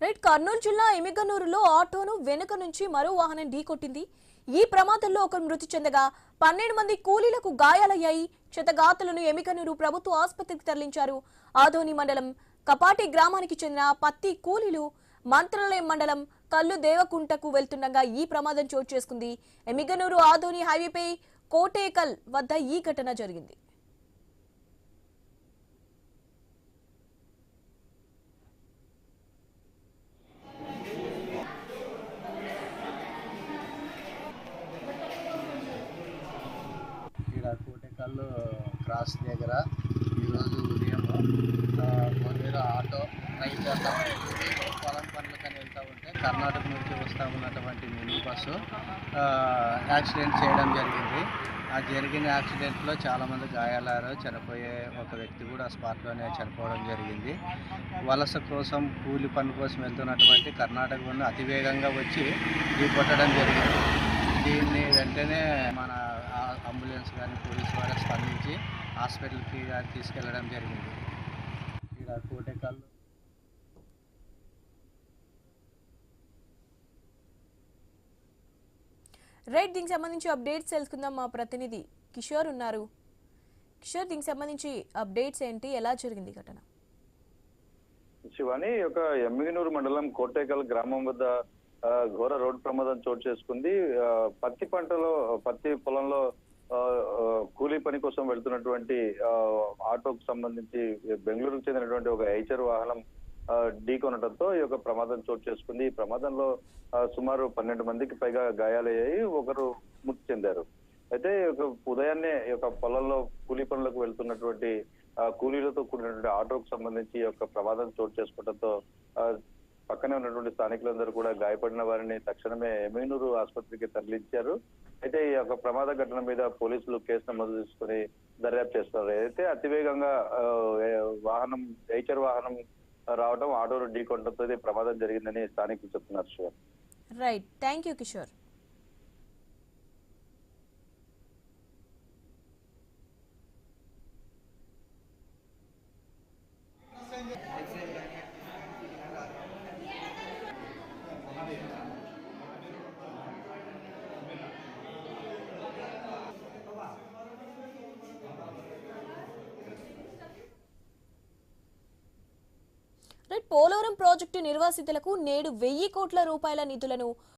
Right Kurnool జిల్లా ఎమిగనూరులో ఆటోను వెనుక నుంచి మరో వాహనం ఢీకొట్టింది. ఈ ప్రమాదంలో ఒకరు మృతి చెందగా 12 మంది కూలీలకు గాయాలయ్యాయి. క్షతగాతులను ఎమిగనూరు ప్రభుత్వ ఆసుపత్రికి తరలించారు. ఆదోని మండలం కపాటి గ్రామానికి చెందిన పత్తి కూలీలు మంత్రాలయం మండలం కల్లు దేవకుంటకు వెళ్తుండగా ఈ ప్రమాదం చోటు చేసుకుంది. ఎమిగనూరు ఆదోని హైవేపై కోటేకల్ వద్ద ఈ ఘటన జరిగింది. కోటేకల్ క్రాస్ దగ్గర ఈరోజు ఉదయం కొద్దిగా ఆటో రైతు పొలం పనులకని వెళ్తూ ఉంటే కర్ణాటక నుంచి వస్తూ ఉన్నటువంటి మినీ బస్సు యాక్సిడెంట్ చేయడం జరిగింది. ఆ జరిగిన యాక్సిడెంట్లో చాలామంది గాయాలయ్యారు. చనిపోయే ఒక వ్యక్తి కూడా స్పాట్లోనే చనిపోవడం జరిగింది. వలస కోసం కూలి పని కోసం వెళ్తున్నటువంటి కర్ణాటక నుండి అతివేగంగా వచ్చి ఢీకొట్టడం జరిగింది. దీన్ని వెంటనే మన అంబులెన్స్ కానీ పోలీసు వారు స్పందించి హాస్పిటల్కి తీసుకెళ్లడం జరిగింది. ఇక్కడ కోటేకల్ రైట్, దీనికి సంబంధించి అప్డేట్స్ తెలుసుకుందాం. మా ప్రతినిధి కిషోర్ ఉన్నారు. కిషోర్, దీనికి సంబంధించి అప్డేట్స్ ఏంటి, ఎలా జరిగింది ఘటన? శివాని, ఒక ఎమ్మిగనూరు మండలం కోటేకల్ గ్రామం వద్ద ఘోర రోడ్డు ప్రమాదం చోటు చేసుకుంది. పత్తి పొలంలో కూలీ పని కోసం వెళ్తున్నటువంటి ఆటోకు సంబంధించి బెంగళూరుకు చెందినటువంటి ఒక ఐచర్ వాహనం ఢీకొనడంతో ఈ యొక్క ప్రమాదం చోటు చేసుకుంది. ఈ ప్రమాదంలో సుమారు 12 మందికి పైగా గాయాలయ్యాయి, ఒకరు మృతి చెందారు. అయితే ఉదయాన్నే ఈ యొక్క పొలంలో కూలీ పనులకు వెళ్తున్నటువంటి కూలీలతో కూడినటువంటి ఆటోకు సంబంధించి ఈ యొక్క ప్రమాదం చోటు చేసుకోవడంతో పక్కనే ఉన్నటువంటి స్థానికులందరూ కూడా గాయపడిన వారిని తక్షణమే ఎమ్మిగనూరు ఆసుపత్రికి తరలించారు. అయితే ఈ యొక్క ప్రమాద ఘటన మీద పోలీసులు కేసు నమోదు చేసుకుని దర్యాప్తు చేస్తున్నారు. అయితే అతివేగంగా ఐచర్ వాహనం రావడం, ఆటోను ఢీకొనడంతో ప్రమాదం జరిగిందని స్థానికులు చెప్తున్నారు. Shiva, right, thank you Kishore. Polavaram project నిర్వాసితులకు నేడు 1000 కోట్ల రూపాయల నిధులను